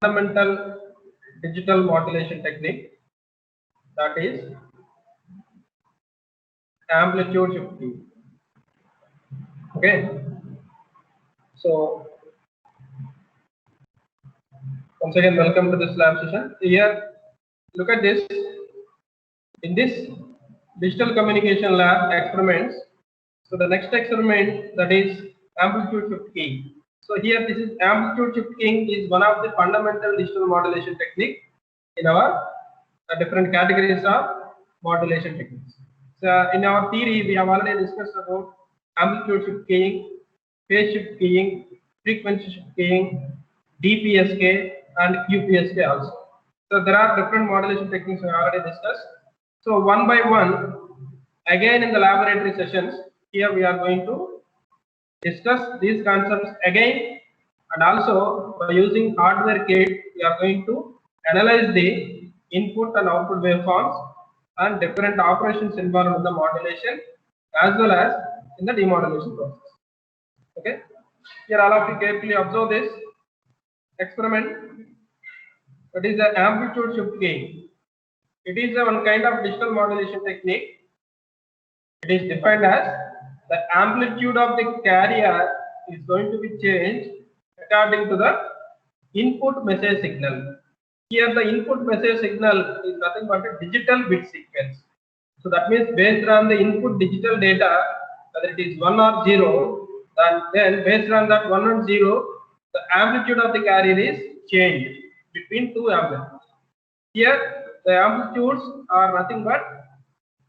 fundamental digital modulation technique, that is amplitude shifting. Okay, so once again, welcome to this lab session. Here, look at this. In this digital communication lab experiments, so the next experiment, that is amplitude shift keying. So here, this is amplitude shift keying is one of the fundamental digital modulation technique in our different categories of modulation techniques. So in our theory, we have already discussed about amplitude shift keying, phase shift keying, frequency shift keying, DPSK and QPSK also. So there are different modulation techniques we already discussed. So one by one, again in the laboratory sessions, here we are going to discuss these concepts again, and also by using hardware kit, we are going to analyze the input and output waveforms and different operations involved in the modulation as well as in the demodulation process. Okay, here all of you carefully observe this experiment. That is the amplitude shift keying. It is one kind of digital modulation technique. It is defined as the amplitude of the carrier is going to be changed according to the input message signal. Here the input message signal is nothing but a digital bit sequence. So that means based on the input digital data, whether it is 1 or 0, then based on that 1 and 0, the amplitude of the carrier is changed between two amplitudes. Here the amplitudes are nothing but,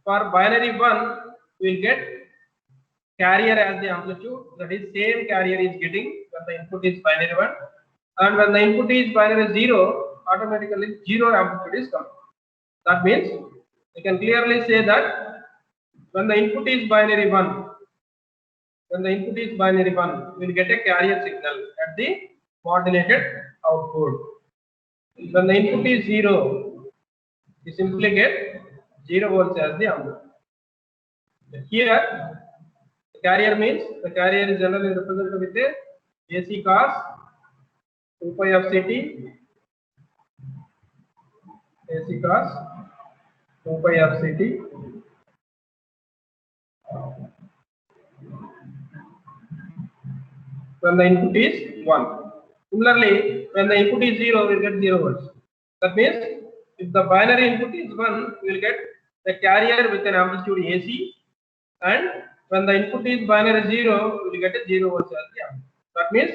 for binary 1, we will get carrier as the amplitude, that is same carrier is getting when the input is binary 1, and when the input is binary 0, automatically 0 amplitude is coming. That means we can clearly say that when the input is binary 1, we will get a carrier signal at the modulated output. When the input is 0, we simply get 0 volts as the output. Here, the carrier means the carrier is generally represented with a AC cos 2 pi of Ct, AC cos 2 pi of Ct, when the input is 1. Similarly, when the input is 0, we will get 0 volts. That means if the binary input is 1, we will get the carrier with an amplitude AC, and when the input is binary 0, we will get a 0 volts as the amplitude. That means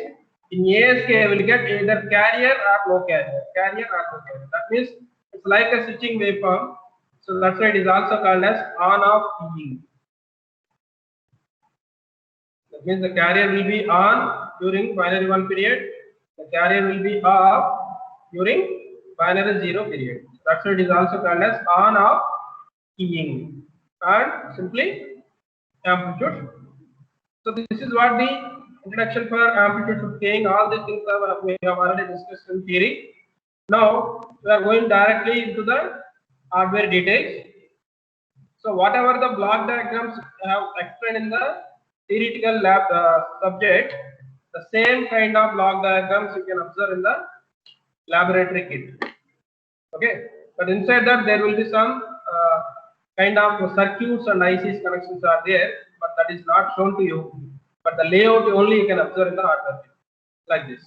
in ASK, we will get either carrier or no carrier, That means it's like a switching waveform. So that's why it is also called as on-off keying. That means the carrier will be on during binary 1 period, the carrier will be off during binary 0 period. That's why it is also called as on-off keying, and simply amplitude. So this is what the introduction for amplitude shift keying. All these things we have already discussed in theory. Now we are going directly into the hardware details. So whatever the block diagrams I have explained in the theoretical lab subject, the same kind of block diagrams you can observe in the laboratory kit. Okay, but inside that there will be some kind of circuits and ICs connections are there, but that is not shown to you. But the layout only you can observe in the hardware kit, like this.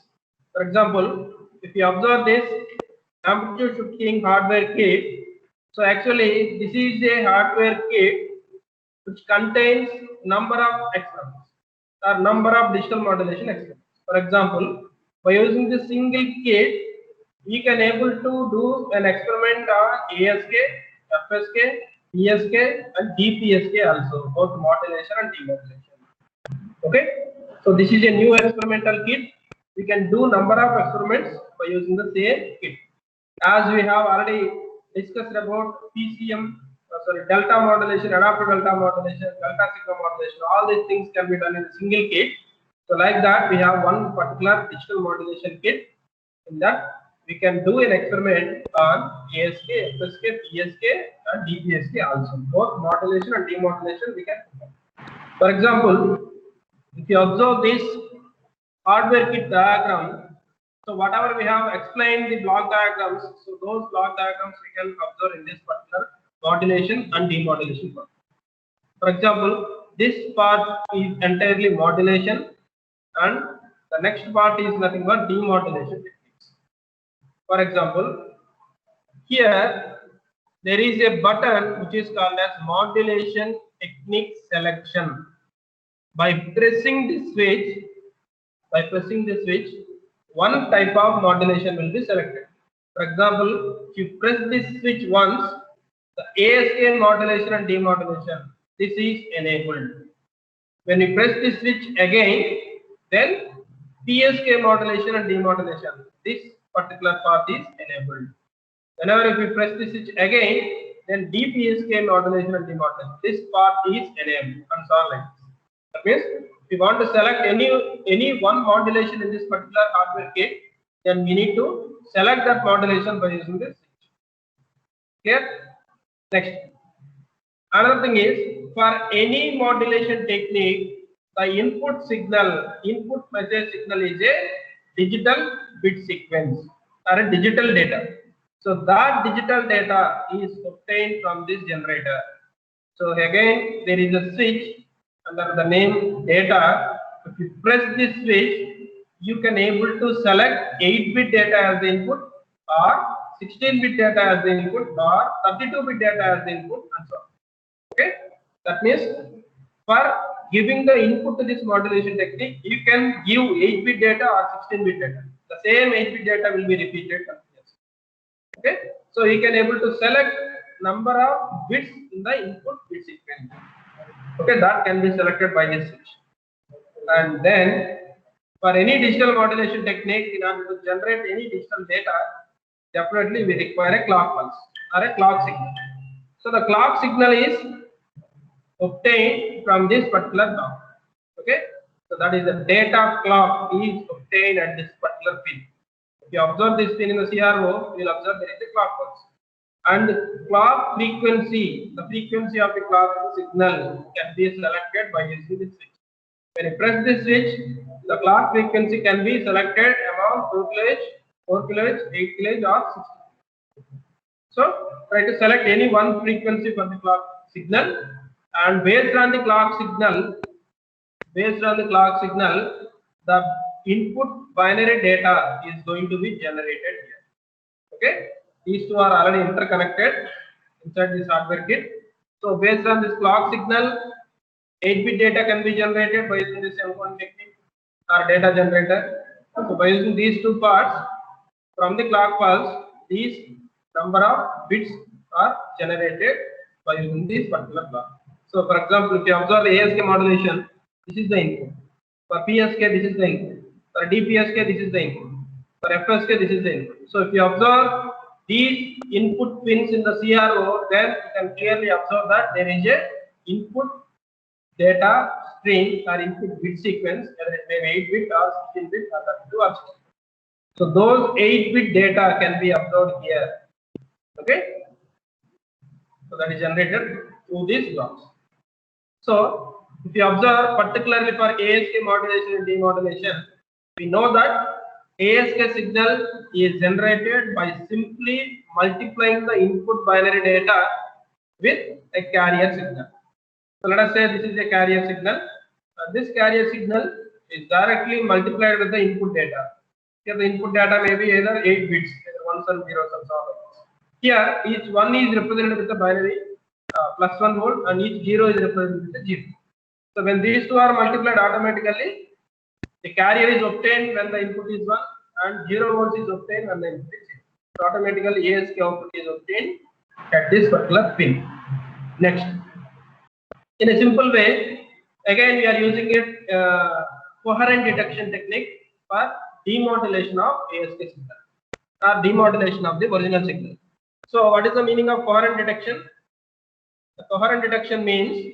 For example, if you observe this amplitude shift keying hardware kit, so actually this is a hardware kit which contains number of experiments or number of digital modulation experiments. For example, by using this single kit, we can able to do an experiment on ASK, FSK, ESK and DPSK also, both modulation and demodulation. Okay, so this is a new experimental kit. We can do number of experiments by using the same kit. As we have already discussed about PCM, delta modulation, adaptive delta modulation, delta sigma modulation, all these things can be done in a single kit. So like that, we have one particular digital modulation kit. In that, we can do an experiment on ASK, FSK, PSK and DPSK also. Both modulation and demodulation we can perform. For example, if you observe this hardware kit diagram, So whatever we have explained the block diagrams, so those block diagrams we can observe in this particular modulation and demodulation part. For example, this part is entirely modulation and the next part is nothing but demodulation techniques. For example, here there is a button which is called as modulation technique selection. By pressing the switch, one type of modulation will be selected. For example, if you press this switch once, the ASK modulation and demodulation, this is enabled. When you press this switch again, then PSK modulation and demodulation, this particular part is enabled. Whenever if you press this switch again, then DPSK modulation and demodulation, this part is enabled and so on like this. That means if you want to select any one modulation in this particular hardware kit, then we need to select that modulation by using this switch. Clear? Next. Another thing is, for any modulation technique, the input message signal is a digital bit sequence or a digital data. So that digital data is obtained from this generator. So again, there is a switch under the name data. If you press this switch, you can able to select 8-bit data as the input, or 16-bit data as the input, or 32-bit data as the input, and so on. Okay, that means for giving the input to this modulation technique, you can give 8-bit data or 16-bit data. The same 8-bit data will be repeated. Okay, so you can able to select number of bits in the input bit sequence. Okay, that can be selected by this switch. And then for any digital modulation technique, in order to generate any digital data, definitely we require a clock pulse or a clock signal. So the clock signal is obtained from this particular clock. Okay, so that is the data clock is obtained at this particular pin. If you observe this pin in the CRO, you will observe there is a clock pulse. And clock frequency, the frequency of the clock signal can be selected by using this switch. When you press this switch, the clock frequency can be selected among 2 kHz, 4 kHz, 8 kHz, or 60. So try to select any one frequency for the clock signal, and based on the clock signal, the input binary data is going to be generated here. Okay, these two are already interconnected inside this hardware kit. So based on this clock signal, 8-bit data can be generated by using this M1 technique or data generator. So by using these two parts from the clock pulse, these number of bits are generated by using this particular clock. So for example, if you observe the ASK modulation, this is the input. For PSK, this is the input. For DPSK, this is the input. For FSK, this is the input. So if you observe these input pins in the CRO, then you can clearly observe that there is a input data string or input bit sequence, whether it may be 8-bit or 16-bit or 32 or 60. So those 8-bit data can be observed here. Okay, so that is generated through these blocks. So if you observe particularly for ASK modulation and demodulation, we know that ASK signal is generated by simply multiplying the input binary data with a carrier signal. So let us say this is a carrier signal. This carrier signal is directly multiplied with the input data. Here the input data may be either 8 bits, either ones and zeros and so on. Here each one is represented with the binary +1 volt, and each 0 is represented with a 0. So when these two are multiplied automatically, the carrier is obtained when the input is 1, and 0 volts is obtained when the input is 0. So automatically ASK output is obtained at this particular pin. Next, in a simple way, again we are using a coherent detection technique for demodulation of ASK signal or demodulation of the original signal. So what is the meaning of coherent detection? The coherent detection means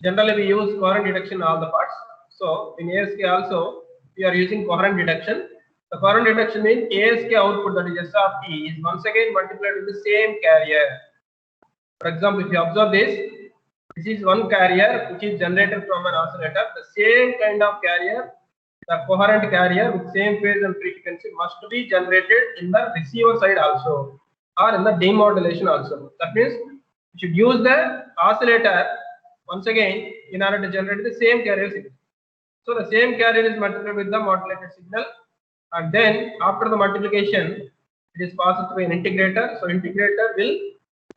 generally we use coherent detection in all the parts. So in ASK also we are using coherent detection. The coherent detection means ASK output, that is S of T, is once again multiplied with the same carrier. For example, if you observe this is one carrier which is generated from an oscillator. The same kind of carrier the coherent carrier with same phase and frequency must be generated in the receiver side also, or in the demodulation also. That means you should use the oscillator once again in order to generate the same carrier signal. So the same carrier is multiplied with the modulated signal, and then after the multiplication it is passed through an integrator. So integrator will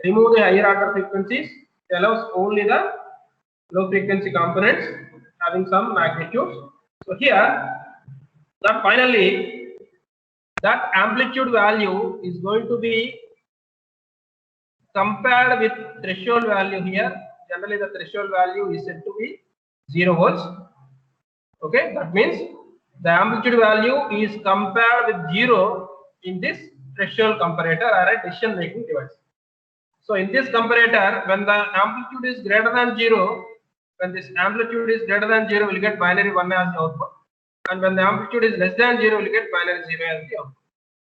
remove the higher order frequencies. It allows only the low frequency components having some magnitudes. So here, that finally that amplitude value is going to be compared with threshold value here. Generally the threshold value is said to be 0 volts. Okay, that means the amplitude value is compared with 0 in this threshold comparator or a decision making device. So in this comparator, when the amplitude is greater than 0, when this amplitude is greater than 0, we'll get binary 1 as the output, and when the amplitude is less than 0, we'll get binary 0 as the output.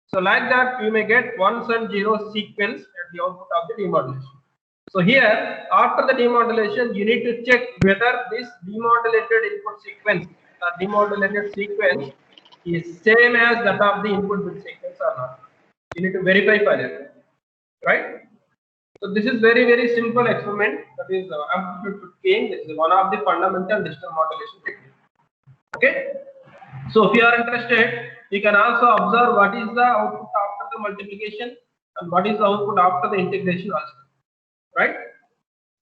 So like that, you may get ones and zeros sequence at the output of the demodulation. So here, after the demodulation, you need to check whether this demodulated input sequence or demodulated sequence is same as that of the input bit sequence or not. You need to verify for it, right? So this is very simple experiment, that is amplitude gain. This is one of the fundamental digital modulation technique. Okay. So if you are interested, you can also observe what is the output after the multiplication and what is the output after the integration also, right?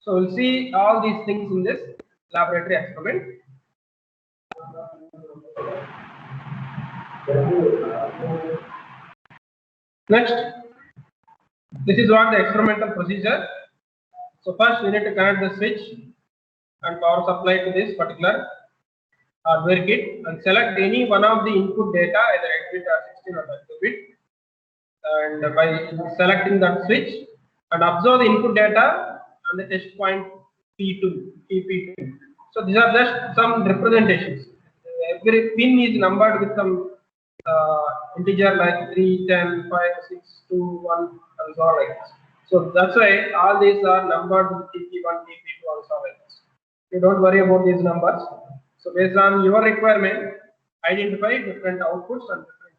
So we'll see all these things in this laboratory experiment. Next, this is what the experimental procedure. So first we need to connect the switch and power supply to this particular hardware kit and select any one of the input data, either 8 bit or 16 or 32 bit, and by selecting that switch and observe the input data on the test point P2, PP2. So these are just some representations. Every pin is numbered with some integer like 3, 10, 5, 6, 2, 1, and so on like this. So that's why all these are numbered with TP1, TP2, and so on like this. You don't worry about these numbers. So based on your requirement, identify different outputs and different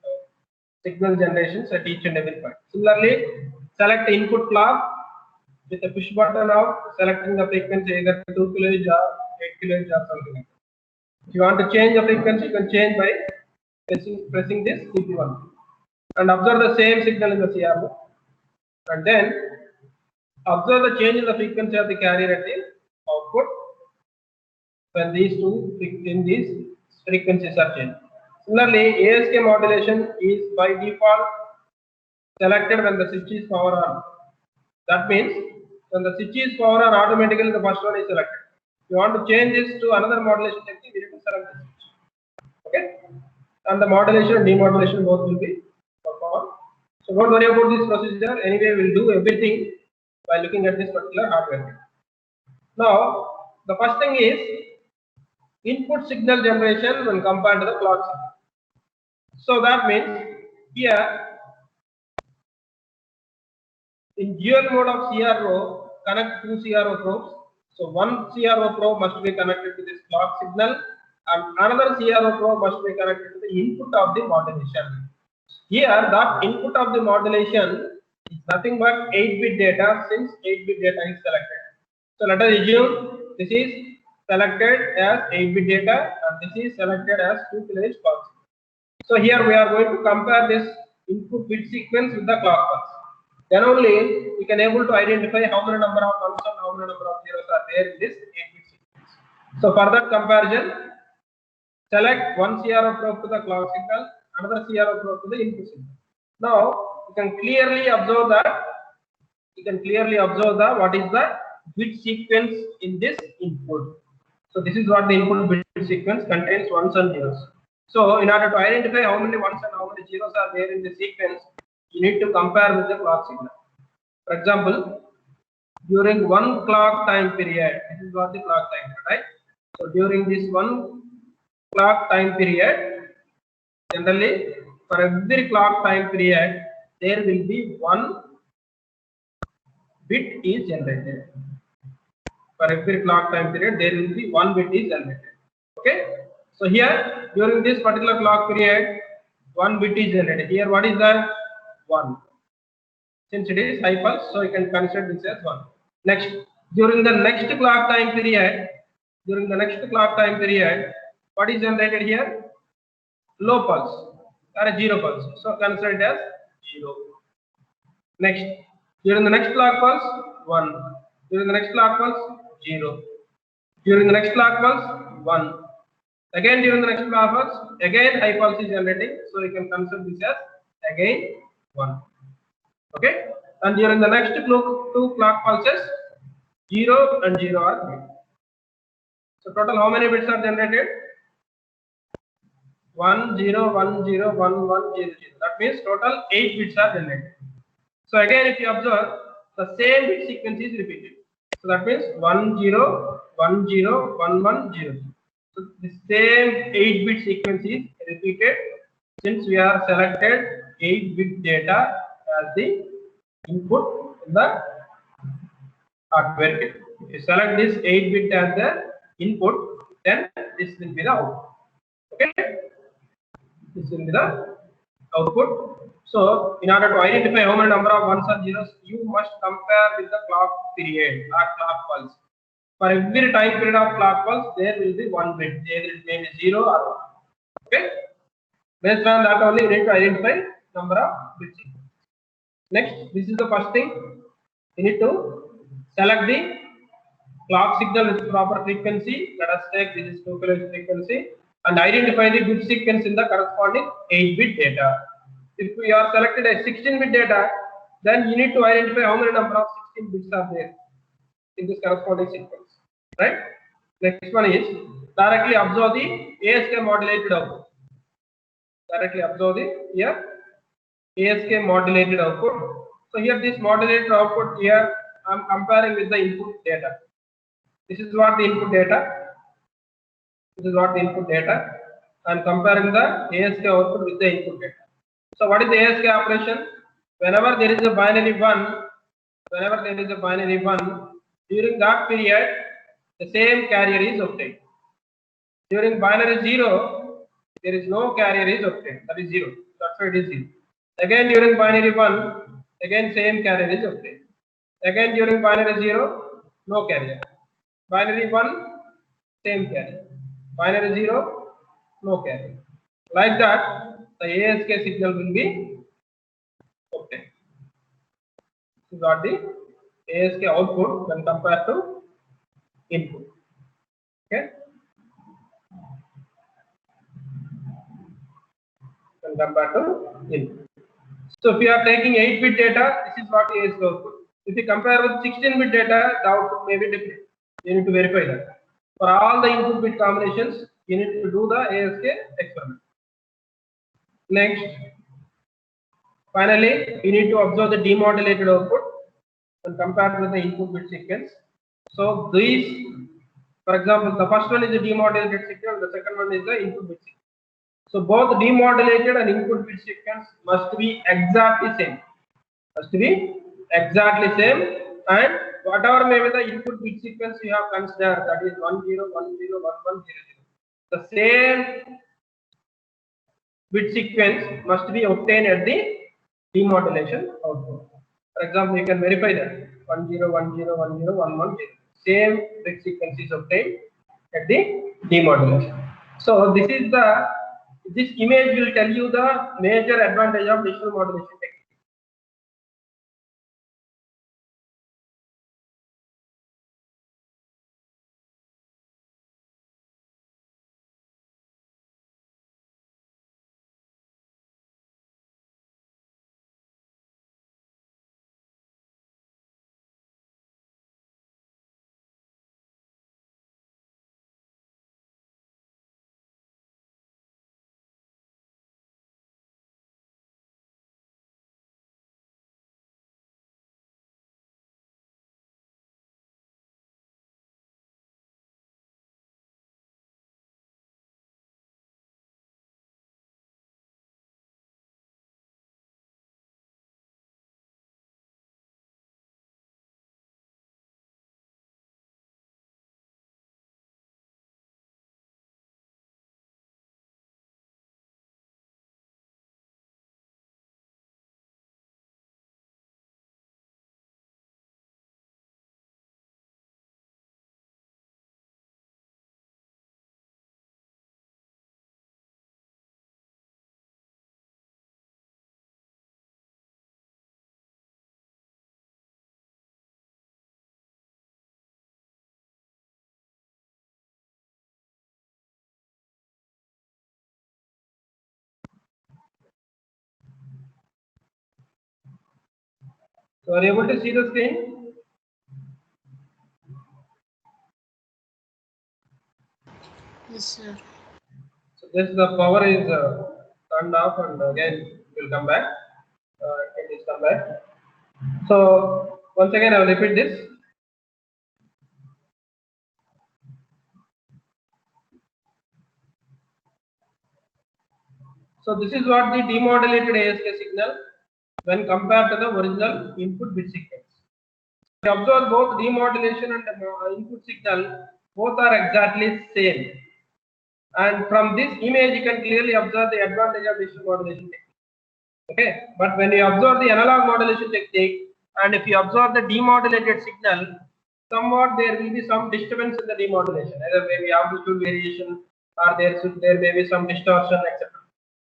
signal generations at each and every point. Similarly, select the input clock with a push button of selecting the frequency either 2 kHz or 8 kHz or something like that. If you want to change the frequency, you can change by pressing this TP1 and observe the same signal in the CRO, and then observe the change in the frequency of the carrier at the output when these frequencies are changed. Similarly, ASK modulation is by default selected when the switch is power on. That means when the switch is power on, automatically the first one is selected. If you want to change this to another modulation technique, you need to select the switch. Okay, and the modulation and demodulation both will be performed. So don't worry about this procedure. Anyway, we'll do everything by looking at this particular hardware. Now, the first thing is input signal generation when compared to the clock signal. So that means here in dual mode of CRO, connect two CRO probes. So one CRO probe must be connected to this clock signal and another CRO probe must be connected to the input of the modulation. Here that input of the modulation is nothing but 8-bit data, since 8-bit data is selected. So let us assume this is selected as 8-bit data and this is selected as 2 kHz clock. So here we are going to compare this input bit sequence with the clock pulse. Then only we can able to identify how many number of ones and how many number of zeros are there in this 8-bit sequence. So for that comparison, select one CRO probe to the clock signal, another CRO probe to the input signal. Now you can clearly observe that. What is the bit sequence in this input. So this is what the input bit sequence contains, ones and zeros. So in order to identify how many ones and how many zeros are there in the sequence, you need to compare with the clock signal. For example, during one clock time period, this is what the clock time period, right? So during this one clock time period, generally for every clock time period, there will be one bit is generated. For every clock time period, there will be one bit is generated. Okay. So here during this particular clock period, one bit is generated. Here what is that? 1. Since it is high pulse, so you can consider this as 1. Next, during the next clock time period, what is generated here? Low pulse or a 0 pulse. So consider it as 0. Next, during the next clock pulse, 1. During the next clock pulse, 0. During the next clock pulse, 1. Again during the next clock pulse, again high pulse is generating, so you can consider this as again 1. Okay, and during the next two clock pulses, 0 and 0 are made. So total how many bits are generated? 1 0 1 0 1 1 0 0. That means total 8 bits are generated. So again, if you observe, the same bit sequence is repeated. So that means 1 0 1 0 1 1 0. So the same 8-bit sequence is repeated since we have selected 8-bit data as the input in the hardware kit. If you select this 8-bit as the input, then this will be the output. Okay, this will be the output. So in order to identify how many number of ones or zeros, you must compare with the clock period or clock pulse. For every time period of clock pulse, there will be one bit, either it may be 0 or 1. Okay, based on that only you need to identify number of bits. Next, this is the first thing. You need to select the clock signal with proper frequency. Let us take this is 2 kHz frequency and identify the bit sequence in the corresponding 8-bit data. If we are selected a 16-bit data, then you need to identify how many number of 16 bits are there in this corresponding sequence. Right? Next one is directly observe the ASK modulated output. Directly observe the here ASK modulated output. So here this modulated output here I am comparing with the input data. This is what the input data. This is what the input data. I am comparing the ASK output with the input data. So what is the ASK operation? Whenever there is a binary 1, during that period, the same carrier is obtained. During binary 0, there is no carrier is obtained. That is 0. That's why it is 0. Again during binary 1, again same carrier is obtained. Again during binary 0, no carrier. Binary 1, same carrier. Binary 0, no carrier. Like that, the ASK signal will be obtained. You got the ASK output when compared to input. Okay. When compared to input. So if you are taking 8-bit data, this is what ASK output. If you compare with 16-bit data, the output may be different. You need to verify that. For all the input bit combinations, you need to do the ASK experiment. Next, finally, you need to observe the demodulated output and compare with the input bit sequence. So these, for example, the first one is the demodulated signal, the second one is the input bit sequence. So both demodulated and input bit sequence must be exactly same. And whatever may be the input bit sequence you have considered, that is 10 10 11 00, the same bit sequence must be obtained at the demodulation output. For example, you can verify that 10 10 10 11 0. Same bit sequence is obtained at the demodulation. So this image will tell you the major advantage of digital modulation technique. So are you able to see the screen? Yes, sir. So this the power is turned off and again will come back. It is come back. So once again I will repeat this. So this is what the demodulated ASK signal when compared to the original input bit sequence. We observe both demodulation and input signal both are exactly same. And from this image you can clearly observe the advantage of digital modulation technique. Okay, but when you observe the analog modulation technique and if you observe the demodulated signal, somewhat there will be some disturbance in the demodulation, either maybe amplitude variation or there may be some distortion, etc.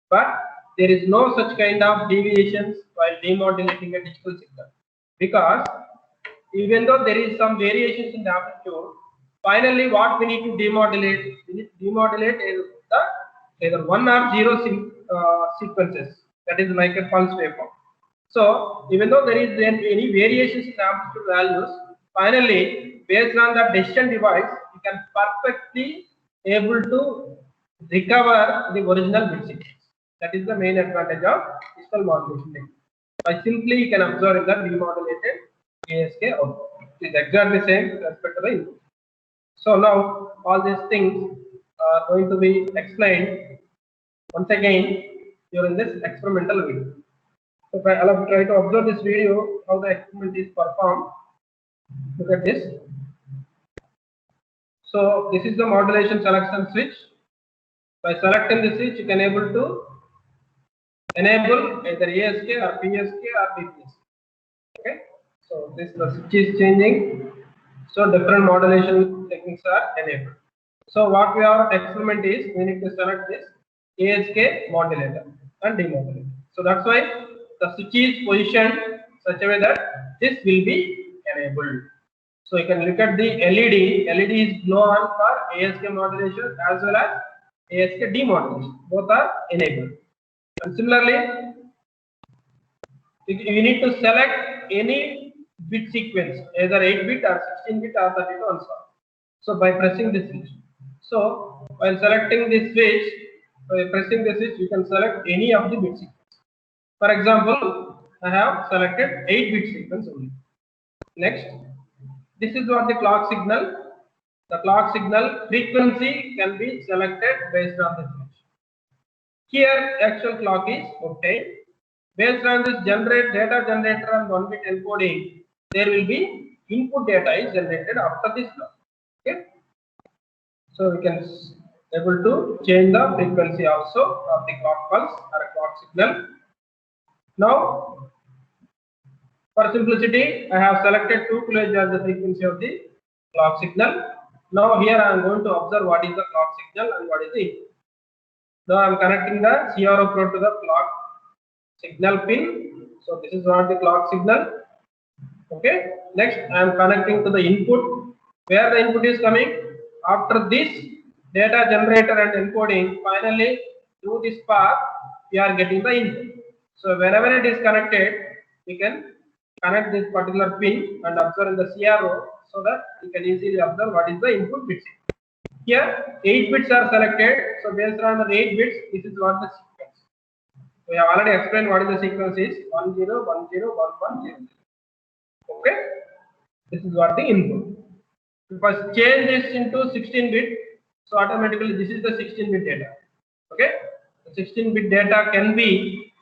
But there is no such kind of deviations while demodulating a digital signal, because even though there is some variations in the amplitude, finally what we need to demodulate, we need to demodulate either 1 or 0 sequences, that is like a pulse waveform. So even though there is any variations in the amplitude values, finally based on the decision device you can perfectly able to recover the original bit sequence. That is the main advantage of digital modulation technique. By simply you can observe in the demodulated ASK output. It is exactly same with respect to the input. So now all these things are going to be explained once again during this experimental video. So if I'll try to observe this video, how the experiment is performed. Look at this. So this is the modulation selection switch. By selecting the switch, you can able to enable either ASK or PSK or DPSK. Okay. So this the switch is changing. So different modulation techniques are enabled. So what we are experiment is we need to select this ASK modulator and demodulator. So that's why the switch is positioned such a way that this will be enabled. So you can look at the LED. LED is glow on for ASK modulation as well as ASK demodulation. Both are enabled. And similarly, you need to select any bit sequence, either 8 bit or 16 bit or 32 and so on. So by pressing this switch. So while selecting this switch, by pressing the switch, you can select any of the bit sequence. For example, I have selected 8 bit sequence only. Next, this is what the clock signal. The clock signal frequency can be selected based on the switch. Here, actual clock is obtained. Based on this generate data generator and 1 bit encoding, there will be input data is generated after this clock. Okay. So we can able to change the frequency also of the clock pulse or a clock signal. Now, for simplicity, I have selected 2 kHz as the frequency of the clock signal. Now here I am going to observe what is the clock signal and what is the input. Now I am connecting the CRO probe to the clock signal pin. So this is what the clock signal. Okay. Next I am connecting to the input. Where the input is coming? After this data generator and encoding, finally through this path we are getting the input. So wherever it is connected, we can connect this particular pin and observe in the CRO so that we can easily observe what is the input bit. Here 8 bits are selected. So based on the 8 bits, this is what the sequence. We have already explained what is the sequence is 10 10 11 0. Okay, this is what the input. If I change this into 16 bit, so automatically this is the 16 bit data. Okay, the 16 bit data can be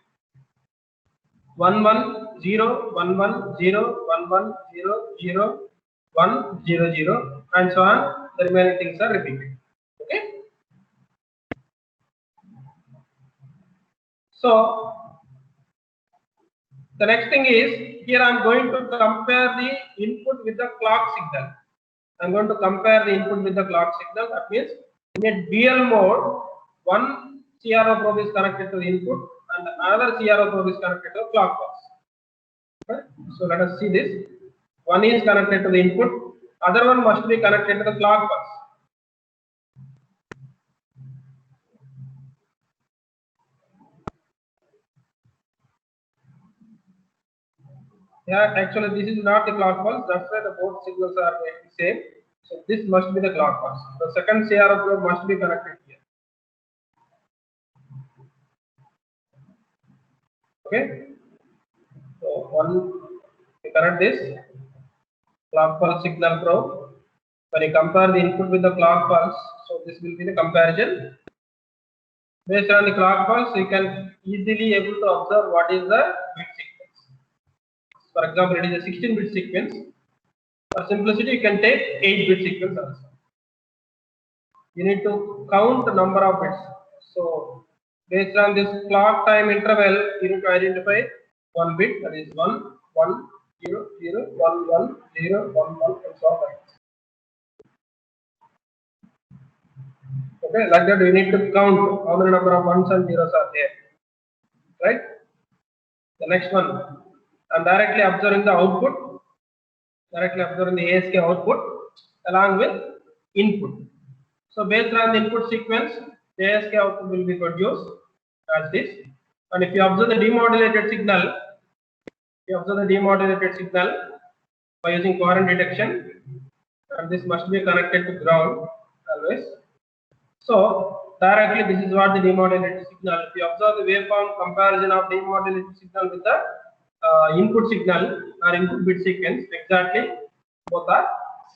110 110 110 100 and so on. The remaining things are repeated. Okay, so the next thing is here I am going to compare the input with the clock signal. I am going to compare the input with the clock signal. That means in a dual mode, one CRO probe is connected to the input and another CRO probe is connected to the clock pulse. Okay. So let us see this. One is connected to the input, other one must be connected to the clock pulse. Yeah, actually this is not the clock pulse. That's why the both signals are the same. So this must be the clock pulse. The second CRO probe must be connected here. Okay. So one, we connect this clock pulse signal probe. When you compare the input with the clock pulse, so this will be the comparison. Based on the clock pulse, you can easily able to observe what is the bit sequence. For example, it is a 16-bit sequence. For simplicity, you can take 8-bit sequence also. You need to count the number of bits. So based on this clock time interval, you need to identify one bit, that is 1, 1, 0, 0, 1, 1, 0, 1, 1, and so on. Okay, like that we need to count how many number of ones and zeros are there. Right? The next one, I'm directly observing the output, directly observing the ASK output along with input. So based on the input sequence, the ASK output will be produced as this. And if you observe the demodulated signal, by using coherent detection, and this must be connected to ground always. So directly this is what the demodulated signal. If you observe the waveform comparison of demodulated signal with the input signal or input bit sequence, exactly both are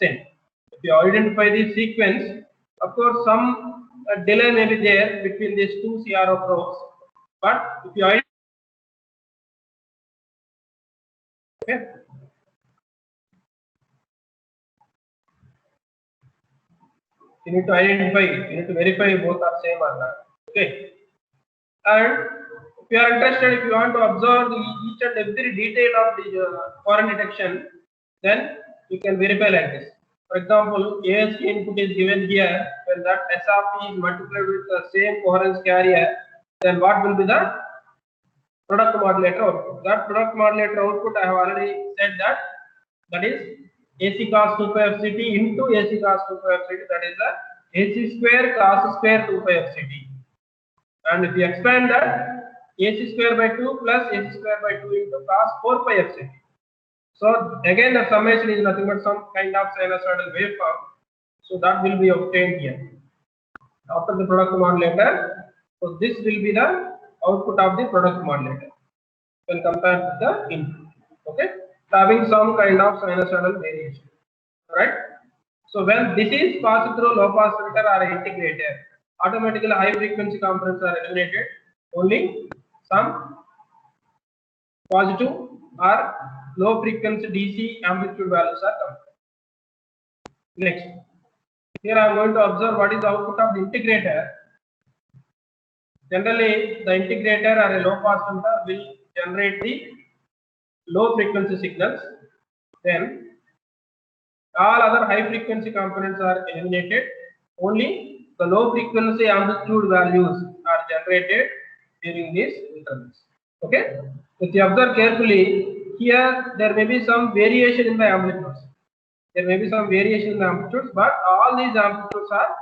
same. If you identify the sequence, of course some delay may be there between these two CRO probes, but if you identify, okay. You need to identify, you need to verify both are same or not. Okay. And if you are interested, if you want to observe each and every detail of the foreign detection, then you can verify like this. For example, ASK input is given here. When that SRP is multiplied with the same coherence carrier, then what will be the product modulator output? That product modulator output I have already said that is AC cos 2 pi of CT into AC cos 2 pi of CT. That is the AC square cos square 2 pi of CT. And if you expand that, AC square by 2 plus AC square by 2 into cos 4 pi of CT. So again the summation is nothing but some kind of sinusoidal waveform. So that will be obtained here. After the product modulator, so this will be the output of the product modulator when compared with the input. Okay, having some kind of sinusoidal variation. Right? So when this is passed through low pass filter or integrator, automatically high frequency components are eliminated. Only some positive or low frequency DC amplitude values are coming. Next, here I am going to observe what is the output of the integrator. Generally, the integrator or a low pass filter will generate the low frequency signals. Then all other high frequency components are eliminated. Only the low frequency amplitude values are generated during these intervals. Okay. If you observe carefully, here there may be some variation in the amplitudes. There may be some variation in the amplitudes, but all these amplitudes are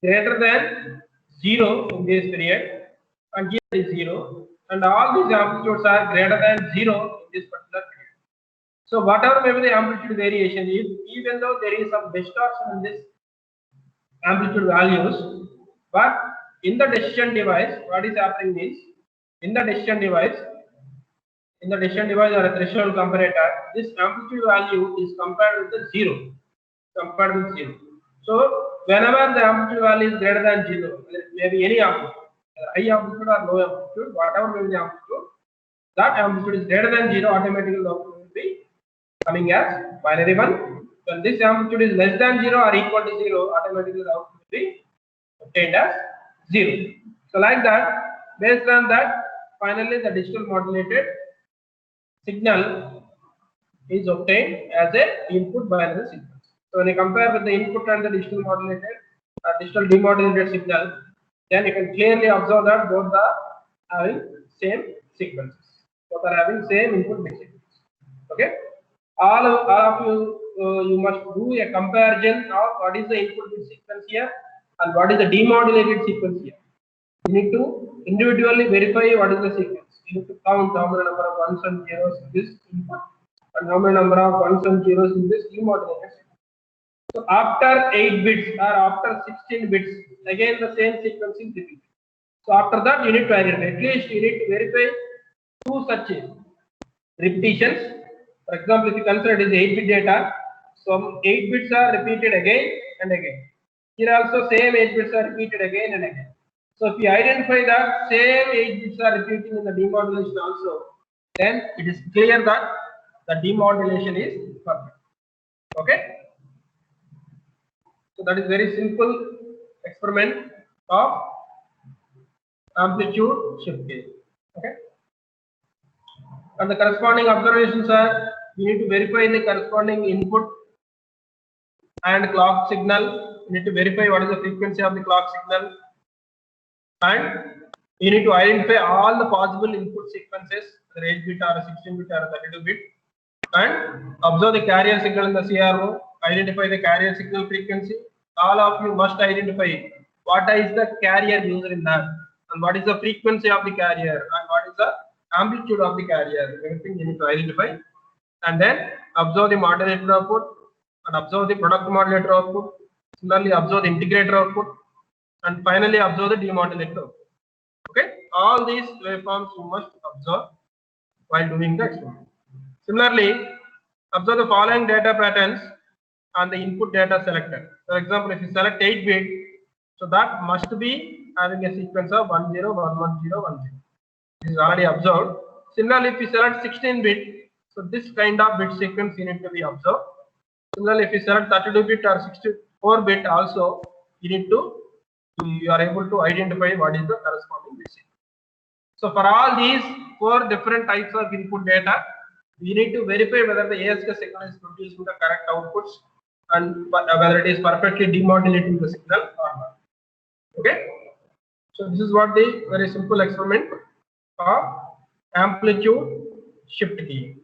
greater than 0 in this period, and here is 0, and all these amplitudes are greater than 0 in this particular period. So whatever may be the amplitude variation, even though there is some distortion in this amplitude values, but in the decision device, what is happening is, in the decision device or a threshold comparator, this amplitude value is compared with the 0. So whenever the amplitude value is greater than 0, maybe any amplitude, high amplitude or low amplitude, whatever may be the amplitude, that amplitude is greater than 0, automatically the output will be coming as binary 1. When this amplitude is less than 0 or equal to 0, automatically the output will be obtained as 0. So like that, based on that, finally the digital modulated signal is obtained as a input binary signal. So when you compare with the input and the digital modulated or digital demodulated signal, then you can clearly observe that both are having same sequences. Both are having same input bit sequence. Okay. All of you, you must do a comparison of what is the input bit sequence here and what is the demodulated sequence here. You need to individually verify what is the sequence. You need to count how many number of ones and zeros in this input and how many number of ones and zeros in this demodulated signal. So after 8 bits or after 16 bits, again the same sequence is repeated. So after that you need to verify. At least you need to verify two such repetitions. For example, if you consider it is 8-bit data, some 8 bits are repeated again and again. Here also same 8 bits are repeated again and again. So if you identify that same 8 bits are repeating in the demodulation also, then it is clear that the demodulation is perfect. Okay. So that is very simple experiment of amplitude shift gauge. Okay. And the corresponding observations are, you need to verify the corresponding input and clock signal. You need to verify what is the frequency of the clock signal, and you need to identify all the possible input sequences, whether 8-bit or 16-bit or 32-bit, and observe the carrier signal in the CRO. Identify the carrier signal frequency. All of you must identify what is the carrier used in that, and what is the frequency of the carrier, and what is the amplitude of the carrier. Everything you need to identify, and then observe the modulator output, and observe the product modulator output. Similarly, observe the integrator output, and finally observe the demodulator output. Okay, all these waveforms you must observe while doing the experiment. Similarly, observe the following data patterns on the input data selected. For example, if you select 8-bit, so that must be having a sequence of 10, 11, 10. This is already observed. Similarly, if you select 16-bit, so this kind of bit sequence you need to be observed. Similarly, if you select 32-bit or 64-bit also, you are able to identify what is the corresponding bit sequence. So for all these 4 different types of input data, we need to verify whether the ASK signal is producing the correct outputs and whether it is perfectly demodulating the signal or not. Okay. So this is what the very simple experiment of amplitude shift key.